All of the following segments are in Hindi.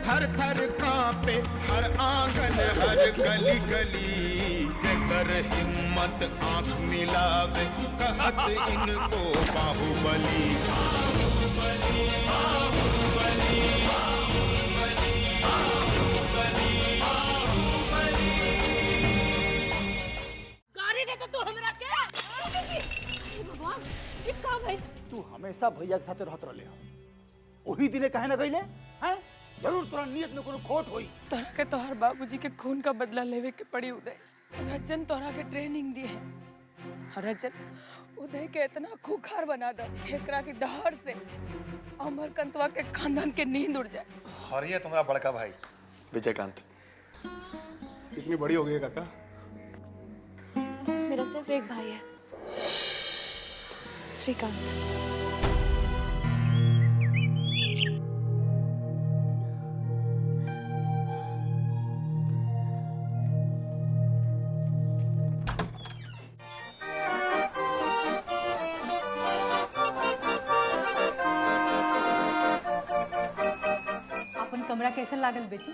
थर थर कांपे हर आंगन हर गली गली, कर हिम्मत आंख मिलावे कहत इनको बाहुबली। गाड़ी दे तो तू हमरा के भगवान ये का भाई। तू हमेशा भैया के साथे रहत रहले ओही दिने काहे ना गइले हैं? जरूर तोरा नियत में कोनो खोट होई। तोरा के तोहर बाबूजी के खून का बदला लेवे के पड़ी उदय। रजन तोरा के ट्रेनिंग दी है। रजन उदय के इतना खूंखार बना दे एकरा की दहाड़ से अमरकंतवा के खानदान के नींद उड़ जाए। और ये तुम्हारा बड़का भाई विजयकांत। कितनी बड़ी हो गई काका? मेरा सिर्फ एक भाई है, श्रीकांत। अपन कमरा कैसा लागल बेटी?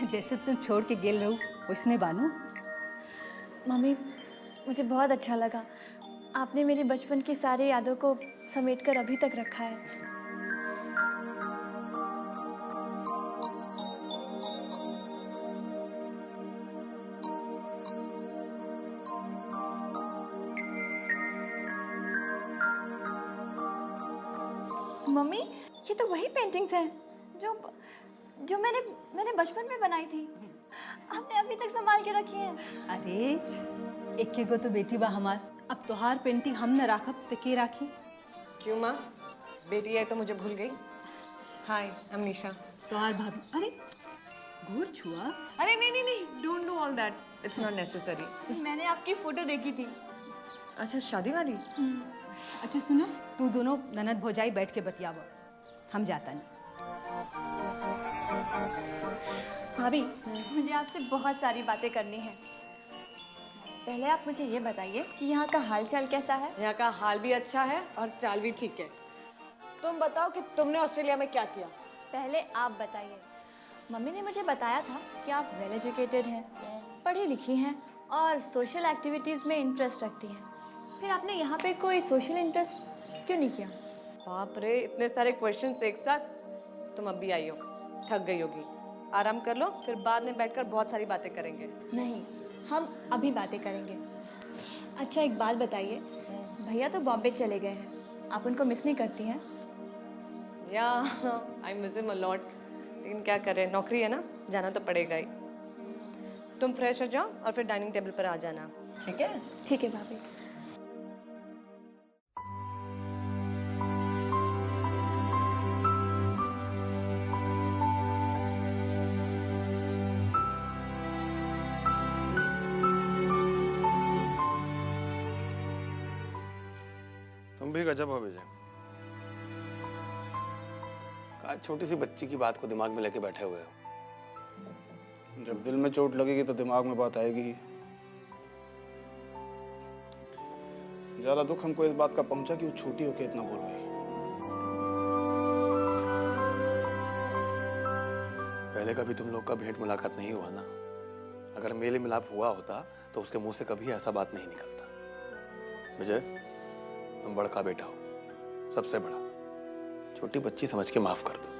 जैसे तुम छोड़ के गेल रहू उसने बानू। मम्मी मुझे बहुत अच्छा लगा, आपने मेरी बचपन की सारी यादों को समेटकर अभी तक रखा है। मम्मी ये तो वही पेंटिंग्स हैं जो जो मैंने बचपन में बनाई थी, आपने अभी तक संभाल के रखी हैं। अरे एक गो तो बेटी बा हमार, अब तोहार पेंटिंग हम न राखब तो के राखी? क्यों माँ, बेटी है तो मुझे भूल गई? हाय आई एम निशा। तोहार भाभी। अरे गोड़ छुआ। अरे नहीं, don't do all that, it's not necessary. मैंने आपकी फोटो देखी थी। अच्छा शादी वाली? अच्छा सुनो, तू दोनों ननद भौजाई बैठ के बतियावो, हम जाता नहीं। भाभी मुझे आपसे बहुत सारी बातें करनी है। पहले आप मुझे ये बताइए कि यहाँ का हालचाल कैसा है? यहाँ का हाल भी अच्छा है और चाल भी ठीक है। तुम बताओ कि तुमने ऑस्ट्रेलिया में क्या किया? पहले आप बताइए। मम्मी ने मुझे बताया था कि आप वेल एजुकेटेड हैं, पढ़ी लिखी हैं और सोशल एक्टिविटीज़ में इंटरेस्ट रखती हैं। फिर आपने यहाँ पे कोई सोशल इंटरेस्ट क्यों नहीं किया? बाप रे, इतने सारे क्वेश्चंस एक साथ। तुम अब भी आई हो, थक गई होगी, आराम कर लो, फिर बाद में बैठकर बहुत सारी बातें करेंगे। नहीं, हम अभी बातें करेंगे। अच्छा एक बात बताइए, भैया तो बॉम्बे चले गए हैं, आप उनको मिस नहीं करती हैं? या I miss him a lot, लेकिन क्या करें, नौकरी है ना, जाना तो पड़ेगा ही। तुम फ्रेश हो जाओ और फिर डाइनिंग टेबल पर आ जाना, ठीक है? ठीक है भाभी। तुम भी गजब हो विजय। कहा छोटी सी बच्ची की बात को दिमाग में लेके बैठे हुए हो। जब दिल में चोट लगेगी तो दिमाग में बात आएगी ही। ज्यादा दुख हमको इस बात का पहुंचा कि वो छोटी होके इतना बोल रही। पहले कभी तुम लोग का भेंट मुलाकात नहीं हुआ ना? अगर मेल मिलाप हुआ होता तो उसके मुंह से कभी ऐसा बात नहीं निकलता। विजय तुम बड़का बेटा हो, सबसे बड़ा। छोटी बच्ची समझ के माफ कर दो।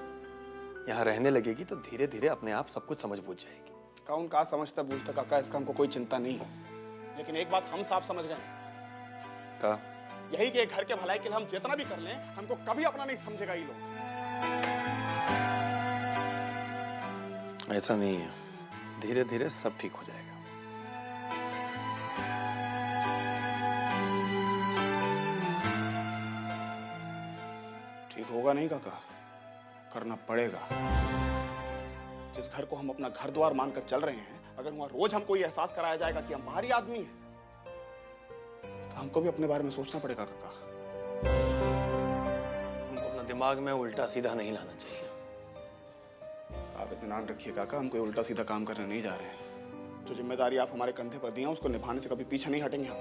यहाँ रहने लगेगी तो धीरे धीरे अपने आप सब कुछ समझ बूझ जाएगी। कौन कहा समझता बूझता काका, इसका हमको कोई चिंता नहीं है। लेकिन एक बात हम साफ समझ गए का यही कि घर के भलाई के लिए हम जितना भी कर लें, हमको कभी अपना नहीं समझेगा ये लोग। ऐसा नहीं है, धीरे धीरे सब ठीक हो जाएगा। ठीक होगा नहीं काका, करना पड़ेगा। जिस घर को हम अपना घर द्वार मानकर चल रहे हैं, अगर वहां रोज हमको ये एहसास कराया जाएगा कि हम बाहरी आदमी हैं, तो हमको भी अपने बारे में सोचना पड़ेगा काका। तुमको अपना दिमाग में उल्टा सीधा नहीं लाना चाहिए। आप इत्मीनान रखिए काका, हम कोई उल्टा सीधा काम करने नहीं जा रहे हैं। जो जिम्मेदारी आप हमारे कंधे पर दी हैं, उसको निभाने से कभी पीछे नहीं हटेंगे हम।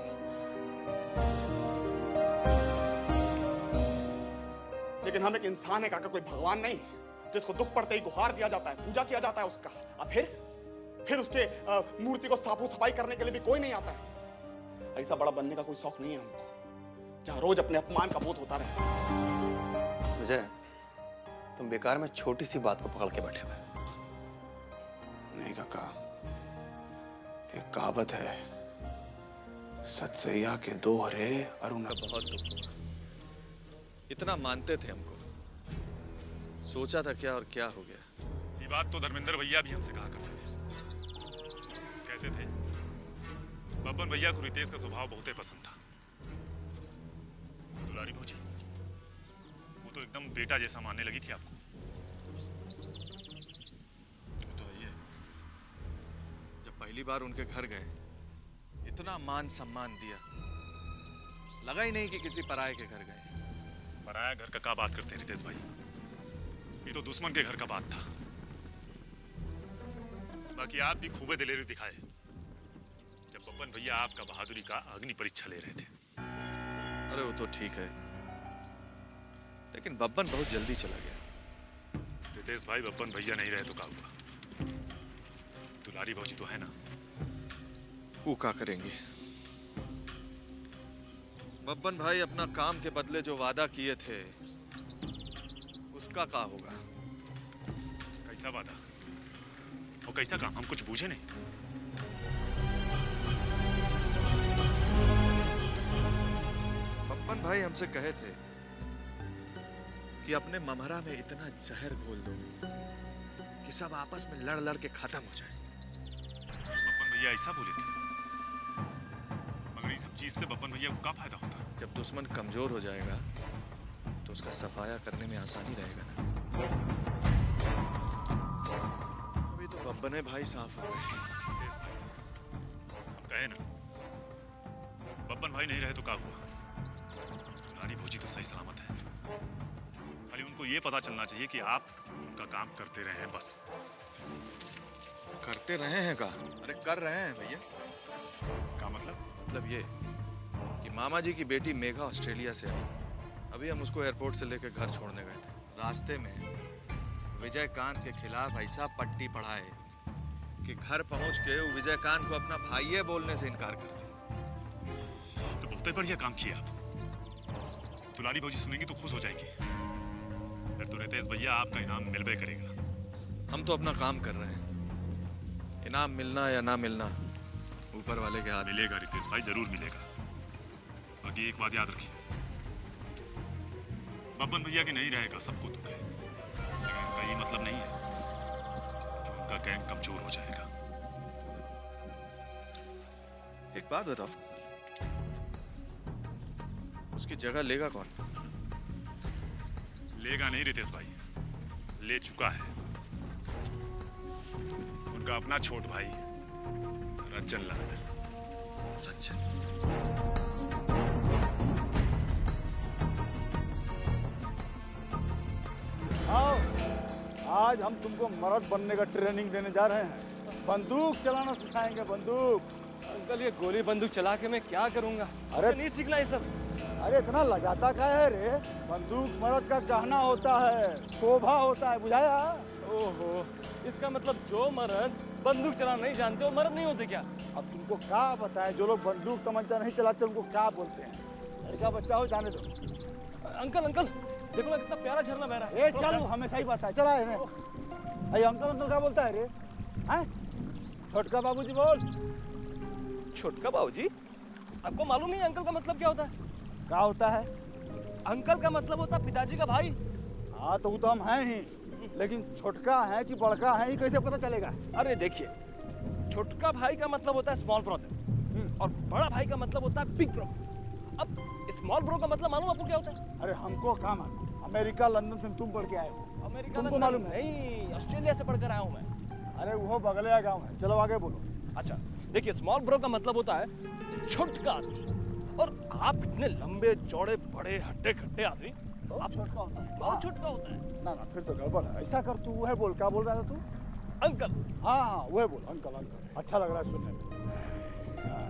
लेकिन हम एक इंसान है काका, कोई भगवान नहीं। जिसको दुख पड़ते ही गुहार दिया जाता है, पूजा किया जाता है उसका, और फिर उसके मूर्ति को साफो सफाई करने के लिए भी कोई नहीं आता है। ऐसा बड़ा बनने का कोई शौक नहीं है हमको, जहां रोज अपने अपमान का बोध होता रहे। विजय, तुम बेकार में छोटी सी बात को पकड़ के बैठे हुए। नहीं काका, एक कहावत है, सतसैया के दो हरे अरुण। बहुत दुख हुआ। इतना मानते थे हमको, सोचा था क्या और क्या हो गया। ये बात तो धर्मेंद्र भैया भी हमसे कहा करते थे। कहते थे बब्बन भैया को रितेश का स्वभाव बहुत ही पसंद था। दुलारी भौजी, वो तो एकदम बेटा जैसा मानने लगी थी आपको। वो तो है। जब पहली बार उनके घर गए, इतना मान सम्मान दिया, लगा ही नहीं कि किसी पराये के घर गए। पराया घर का क्या बात करते हैं रितेश भाई, ये तो दुश्मन के घर का बात था। बाकी आप भी खूबे दिलेरी दिखाए जब बब्बन भैया आपका बहादुरी का अग्नि परीक्षा ले रहे थे। अरे वो तो ठीक है, लेकिन बब्बन बहुत जल्दी चला गया। रितेश भाई, बब्बन भैया नहीं रहे तो क्या हुआ? दुलारी भौजी तो है ना। वो क्या करेंगे? बब्बन भाई अपना काम के बदले जो वादा किए थे उसका क्या होगा? कैसा वादा और कैसा काम, हम कुछ बूझे नहीं। बब्बन भाई हमसे कहे थे कि अपने ममहरा में इतना जहर घोल दो कि सब आपस में लड़ लड़ के खत्म हो जाए। बब्बन भैया ऐसा बोले थे, मगर इस सब चीज से बब्बन भैया को क्या फायदा होता? जब दुश्मन कमजोर हो जाएगा तो उसका सफाया करने में आसानी रहेगा ना। अभी तो बब्बन भाई साफ हो गए। रितेश भाई, हम कहे ना, बब्बन भाई नहीं रहे तो क्या हुआ? दुलारी भौजी तो सही सलामत है। खाली उनको ये पता चलना चाहिए कि आप उनका काम करते रहे हैं, बस। करते रहे हैं का? अरे कर रहे हैं भैया। क्या मतलब? मतलब ये कि मामा जी की बेटी मेघा ऑस्ट्रेलिया से आई। अभी हम उसको एयरपोर्ट से लेकर घर छोड़ने गए थे। रास्ते में विजयकांत के खिलाफ ऐसा पट्टी पढ़ाए कि घर पहुंच के वो विजयकांत को अपना भाई बोलने से इनकार कर दिया। तो बहुत ही बढ़िया काम किया आप। दुलारी भौजी सुनेंगी तो खुश हो जाएंगी। फिर तो रितेश भैया आपका इनाम मिलबे करेगा। हम तो अपना काम कर रहे हैं, इनाम मिलना या ना मिलना ऊपर वाले के हाथ। मिलेगा रितेश भाई, जरूर मिलेगा। बाकी एक बात याद रखिए, बब्बन भैया के नहीं रहेगा सबको दुख है, लेकिन इसका ये मतलब नहीं है कि उनका गैंग कमजोर हो जाएगा। एक बात बताओ, उसकी जगह लेगा कौन? लेगा नहीं रितेश भाई, ले चुका है। उनका अपना छोट भाई रंजन लाल। रंजन? आओ, आज हम तुमको मर्द बनने का ट्रेनिंग देने जा रहे हैं। बंदूक चलाना सिखाएंगे, बंदूक। अंकल, ये गोली बंदूक चला के मैं क्या करूंगा? अरे नहीं सीखना ये सब। अरे इतना लजाता का है रे? बंदूक मर्द का गहना होता है, शोभा होता है, बुझाया? ओहो, इसका मतलब जो मर्द बंदूक चलाना नहीं जानते वो मर्द नहीं होते क्या? अब तुमको क्या बताएं, जो लोग बंदूक तमंचा नहीं चलाते उनको क्या बोलते हैं? लड़का बच्चा हो, जाने दो। अंकल अंकल, देखो ना कितना प्यारा झरना बह रहा है। ए चल, हमेशा ही बताए चला है। अरे अंकल अंकल क्या बोलता है रे? हैं? छोटका बाबूजी बोल। छोटका बाबूजी? आपको मालूम नहीं अंकल का मतलब क्या होता है? क्या होता है? अंकल का मतलब होता है पिताजी का भाई। हाँ तो वो तो हम हैं ही, लेकिन छोटका है कि बड़का है ये कैसे पता चलेगा? अरे देखिए, छोटका भाई का मतलब होता है स्मॉल ब्रदर और बड़ा भाई का मतलब होता है बिग ब्रो। अब स्मॉल ब्रो का मतलब मालूम आपको क्या होता है? अरे हमको क्या मालूम, अमेरिका लंदन से तुम पढ़ के आए हो। अमेरिका तुमको लंदन मालूम है? नहीं, ऑस्ट्रेलिया से पढ़कर आया हूँ मैं। अरे वो बगलिया गाँव है। चलो आगे बोलो। अच्छा देखिए, स्मॉल ब्रो का मतलब होता है छोटका आदमी। और आप इतने लंबे चौड़े बड़े हट्टे खट्टे आदमी, आप छोटका होता है? बहुत छोटका होता है। ना ना, फिर तो गड़बड़ है। ऐसा कर, तू वह बोल, क्या बोल रहा था तू? अंकल। हाँ हाँ वह बोल, अंकल अंकल। अच्छा लग रहा है सुनने में। हाँ।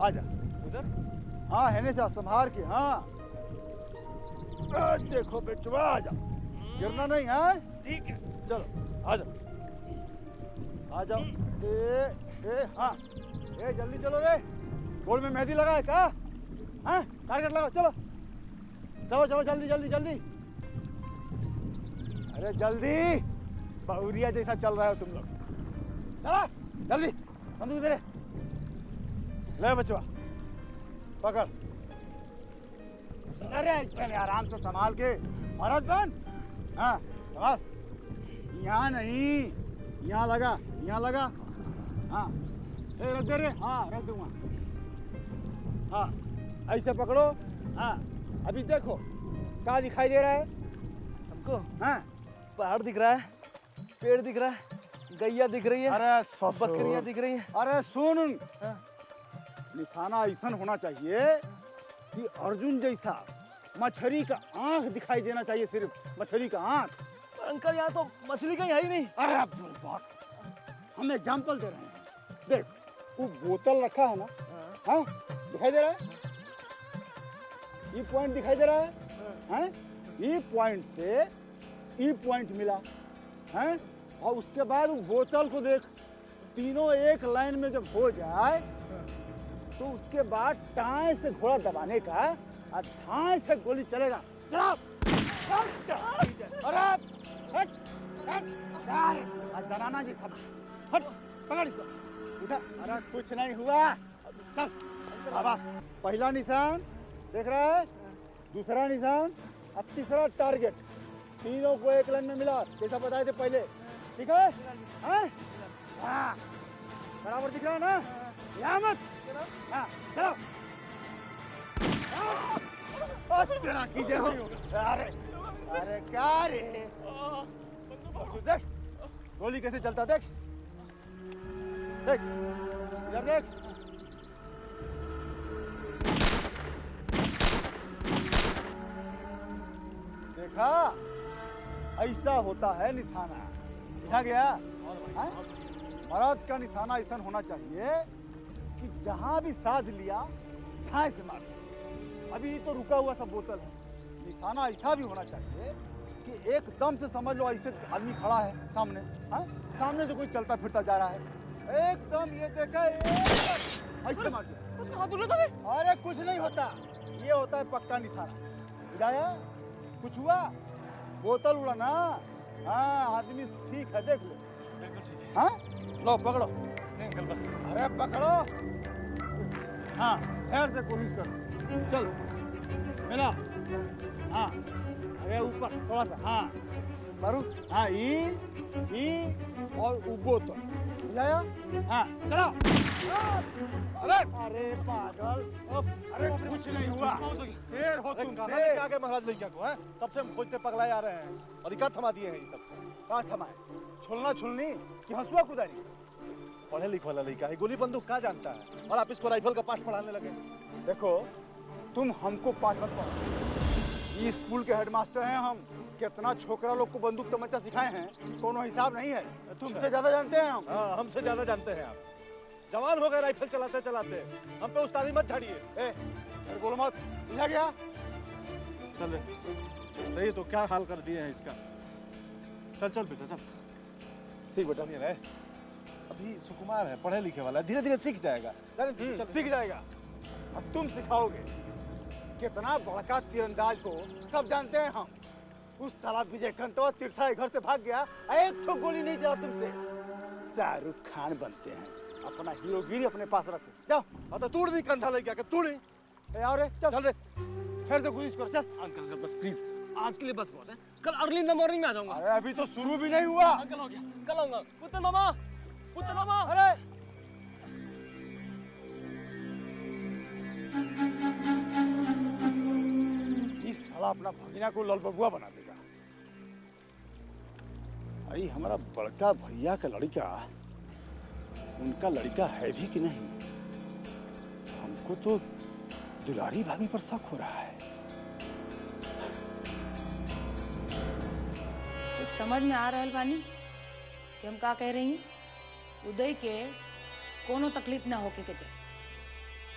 आजा उधर। हाँ, है ना, जा संभार के। हाँ देखो बेटवा, आजा। गिरना नहीं है। ठीक है। चलो आ जाओ, आ जाओ। हाँ, जल्दी चलो रे। गोल में मेहंदी लगा है क्या? हाँ, टारगेट लगाओ। चलो चलो चलो, जल्दी जल्दी जल्दी। अरे जल्दी, बहुरिया जैसा चल रहा है तुम लोग। चलो जल्दी, बंदूक दे रे। ले बचवा, पकड़। अरे चल आराम से संभाल के, मरद बन। हाँ संभाल। यहाँ नहीं, यहाँ लगा, यहाँ लगा। हाँ रख दे रे। हाँ रख दूंगा। हाँ ऐसे पकड़ो। हाँ अभी देखो क्या दिखाई दे रहा है हमको? हाँ पहाड़ दिख रहा है, पेड़ दिख रहा है, गैया दिख रही है, अरे बकरियां दिख रही हैं। अरे सुन, निशाना ऐसा होना चाहिए कि अर्जुन जैसा मछली का आंख दिखाई देना चाहिए, सिर्फ मछली का आंख। अंकल यहाँ तो मछली कहीं है ही नहीं। अरे हम एग्जाम्पल दे रहे हैं। देख वो बोतल रखा है ना, हाँ दिखाई दे रहा है, ये पॉइंट दिखाई दे रहा है, हैं? ये पॉइंट से ई पॉइंट मिला है, और उसके बाद वो बोतल को देख, तीनों एक लाइन में जब हो जाए तो उसके बाद टाई से घोड़ा दबाने का और ठाई से गोली चलेगा। चलाओ। अरे हट हट जनाना जी सब हट, पकड़ इसको, उठा। अरे कुछ नहीं हुआ, चल आवाज। पहला निशान देख रहा है, दूसरा निशान और तीसरा टारगेट, तीनों को एक लाइन में मिला जैसा बताए थे पहले। ठीक है? हाँ बराबर दिख रहा है ना? यहाँ मत। हाँ चलो। तेरा कीजिए हो। अरे अरे क्या रे ससुर, देख गोली कैसे चलता, देख देख इधर देख। देखा, ऐसा होता है निशाना। देखा गया? मर्द का निशाना ऐसा होना चाहिए कि जहां भी साध लिया ठाई से मार दे। अभी तो रुका हुआ सा बोतल है, निशाना ऐसा भी होना चाहिए कि एकदम से समझ लो ऐसे आदमी खड़ा है सामने, हाँ सामने से कोई चलता फिरता जा रहा है, एकदम ये देखा ऐसे मार दिया। अरे कुछ नहीं होता, ये होता है पक्का निशाना। बुझाया? कुछ हुआ? बोतल उड़ा ना? हाँ आदमी ठीक है, देख लो। हाँ लो पकड़ो। अंकल बस। अरे पकड़ो। हाँ खैर से कोशिश करो। चलो मिला। हाँ अरे ऊपर थोड़ा सा। हाँ मारू। हाँ ई और बोतल। बुझाया? हाँ चलो। अरे अरे पागल, अरे कुछ नहीं हुआ। शेर हो तुम, शेर। आगे महाराज लड़किया को है, तब से हम खोजते पगलाए आ रहे हैं, और इका थमा दिए हैं ये सब। कहाँ थमाए? छुलना छुलनी कि हंसुआ कुदारी? पढ़े लिखे वाला लड़का है, गोली बंदूक कहाँ जानता है, और आप इसको राइफल का पाठ पढ़ाने लगे। देखो तुम हमको पाठ मत पढ़ाओ, ये स्कूल के हेडमास्टर हैं हम। कितना छोकरा लोग को बंदूक तमंचा सिखाए हैं, कोनो हिसाब नहीं है। तुमसे ज्यादा जानते हैं हम। हाँ हमसे ज्यादा जानते हैं आप। जवान हो गए राइफल चलाते चलाते, हम पे उस्तादी मत झाड़िए। फिर बोलो मत, बुझा गया? चल नहीं तो क्या हाल कर दिए हैं इसका। चल चल बेटा चल। सीख बेटा। नहीं रहे, अभी सुकुमार है, पढ़े लिखे वाला है, धीरे धीरे सीख जाएगा। चल सीख जाएगा। अब तुम सिखाओगे। कितना बड़का तीरंदाज हो सब जानते हैं हम। उस साला विजय कंतवा तीर्था घर से भाग गया, एक तो गोली नहीं चला तुमसे। शाहरुख खान बनते हैं, अपना हीरोगिरी अपने पास रखो। जाओ। हाँ तो तोड़ नहीं, कंधा लेके आके तोड़ नहीं। आओ रे, चल चल रे। खैर से कोशिश करो, चल। अंकल बस प्लीज, आज के लिए बस बहुत है, कल अर्ली इन द मॉर्निंग में आ जाऊंगा। अरे अभी तो शुरू भी नहीं हुआ। अंकल हो गया, कल आऊंगा। पुत्र मामा, पुत्र मामा। अरे इस साला अपना भगीना को ललबबुआ बना देगा। अरे हमारा बड़का भैया का लड़का, उनका लड़का है भी कि नहीं? हमको तो दुलारी भाभी पर शक हो रहा है। कुछ समझ में आ रहल बानी कि हम का कह रही हैं? उदय के कोनो तकलीफ ना होके के चाहिए।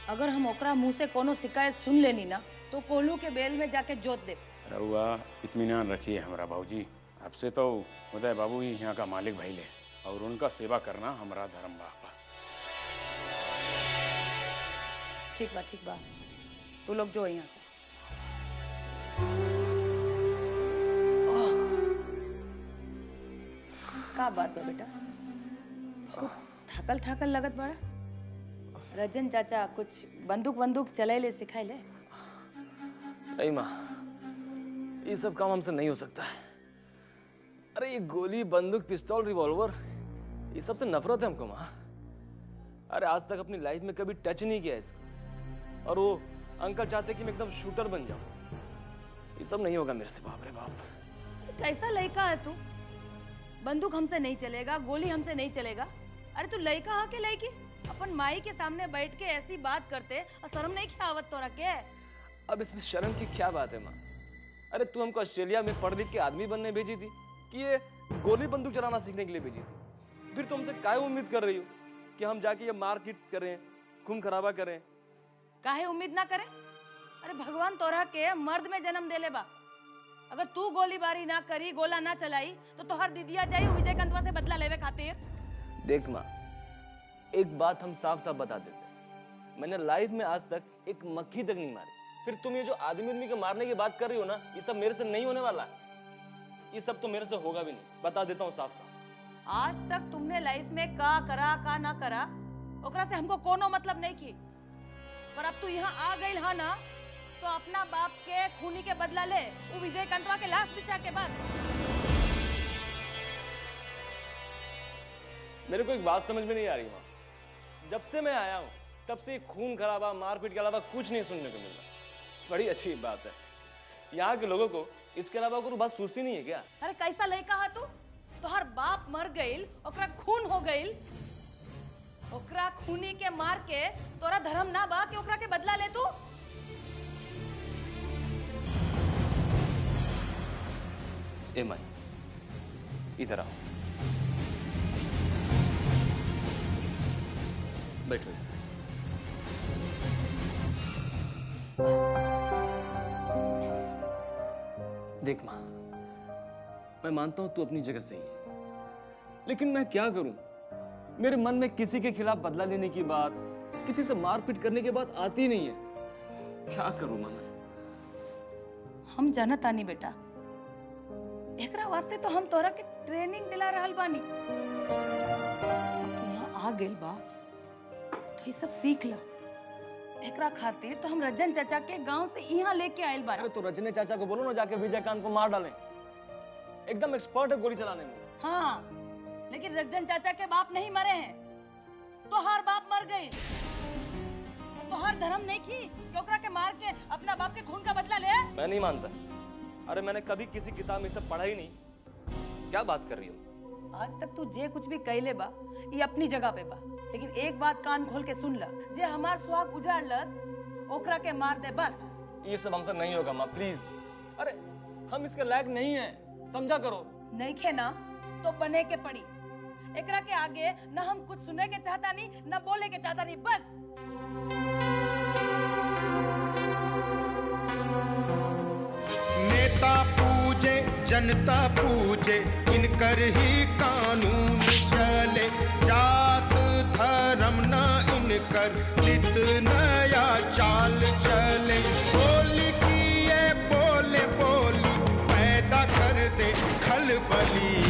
अगर हम ओकरा मुंह से कोनो शिकायत सुन लेनी ना तो कोल्हू के बेल में जाके जोत दे रहुआ इत्मीनान रखिए हमारा बाबूजी। आपसे तो उदय बाबू ही यहाँ का मालिक भाई ले, और उनका सेवा करना हमारा धर्म बा बस। ठीक बा तू लोग जो यहाँ से। का बात बा बेटा, बहुत थकल लगत बड़ा। रजन चाचा कुछ बंदूक चले ले सिखाए ले। नहीं माँ, ये सब काम हमसे नहीं हो सकता है। अरे ये गोली, बंदूक, पिस्तौल, रिवॉल्वर, ये सबसे नफरत है हमको माँ। अरे आज तक अपनी लाइफ में कभी टच नहीं किया इसको, और वो अंकल चाहते कि मैं एकदम शूटर बन जाऊं। ये सब नहीं होगा मेरे से, बाप रे बाप। कैसा लड़का है तू? बंदूक हमसे नहीं चलेगा, गोली हमसे नहीं चलेगा। अरे तू लड़का हा के लड़की? अपन माई के सामने बैठ के ऐसी बात करते और शर्म नहीं खियावत तोरा के? अब इसमें शर्म की क्या बात है माँ? अरे तू हमको ऑस्ट्रेलिया में पढ़ लिख के आदमी बनने भेजी थी कि ये गोली बंदूक चलाना सीखने के लिए भेजी थी? फिर तुमसे काय उम्मीद कर रही हो कि हम जाके ये मारपीट करें, खून खराबा करें? काहे उम्मीद ना करे? अरे भगवान तोरा के मर्द में जन्म देले बा। अगर तू गोलीबारी ना करी, गोला ना चलाई, तो तोहर दीदिया जाई विजयकांतवा से बदला लेवे खातिर। देख माँ, एक बात हम साफ साफ बता देते हैं, मैंने लाइफ में आज तक एक मक्खी तक नहीं मारी। फिर तुम ये जो आदमी को मारने की बात कर रही हो ना, ये सब मेरे से नहीं होने वाला है। ये सब तो मेरे से होगा भी नहीं, बता देता हूँ साफ साफ। आज तक तुमने लाइफ में का करा का ना करा, ओकरा से हमको कोनो मतलब नहीं की। पर अब तू यहाँ आ गई हा ना, तो अपना बाप के खूनी के बदला ले, वो विजयकांतवा के लाश बिछा के बाद। मेरे को एक बात समझ में नहीं आ रही माँ, जब से मैं आया हूँ तब से खून खराबा, मारपीट के अलावा कुछ नहीं सुनने को मिल रहा। बड़ी अच्छी बात है। यहाँ के लोगों को इसके अलावा कोई बात सोचती नहीं है क्या? अरे कैसा लड़का है तू? तोहर बाप मर गइल, ओकरा खून हो गइल, ओकरा खूनी के मार के तोरा धर्म ना बा कि ओकरा के बदला ले तू? ए माई, इधर आओ, बैठो। देख माँ, मैं मानता हूं तू अपनी जगह सही है, लेकिन मैं क्या करूं? मेरे मन में किसी के खिलाफ बदला लेने की बात, किसी से मारपीट करने की बात आती नहीं है। क्या करूं माँ? हम जाना तानी बेटा, एकरा वास्ते तो हम तोरा के ट्रेनिंग दिला रहल बानी। तो यहाँ आ गइल बा तो ये सब सीख ला। एकरा खातिर तो हम रजन चाचा के गांव से यहाँ लेके आयल बानी। अरे तो रजने चाचा को बोलो ना जाके विजयकांत को मार डालें, एकदम एक्सपर्ट है गोली चलाने में। हाँ, लेकिन रजन चाचा के बाप नहीं मरे हैं, तो हर बाप मर गए। तो हर धर्म नहीं की कि ओकरा के मार के अपना बाप के खून का बदला ले। मैं नहीं मानता। अरे मैंने कभी किसी किताब में सब पढ़ा ही नहीं। क्या बात कर रही हो? आज तक तू जे कुछ भी कहले बा, ये अपनी जगह पे बा, लेकिन एक बात कान खोल के सुन ला, जे हमार सुहाग उजाड़लस, ओकरा के मार दे बस। ये सब हमसे नहीं होगा माँ, प्लीज। अरे हम इसके लायक नहीं हैं, समझा करो। नहीं खे ना तो बने के पड़ी। एकरा के आगे न हम कुछ सुने के चाहता नहीं, न बोले के चाहता नहीं, बस। नेता पूजे जनता पूजे, इनकर ही कानून चले। जात धर्म न इनकर, नित नया चाल चले। बोली की ये बोले बोली, पैदा कर दे खलबली।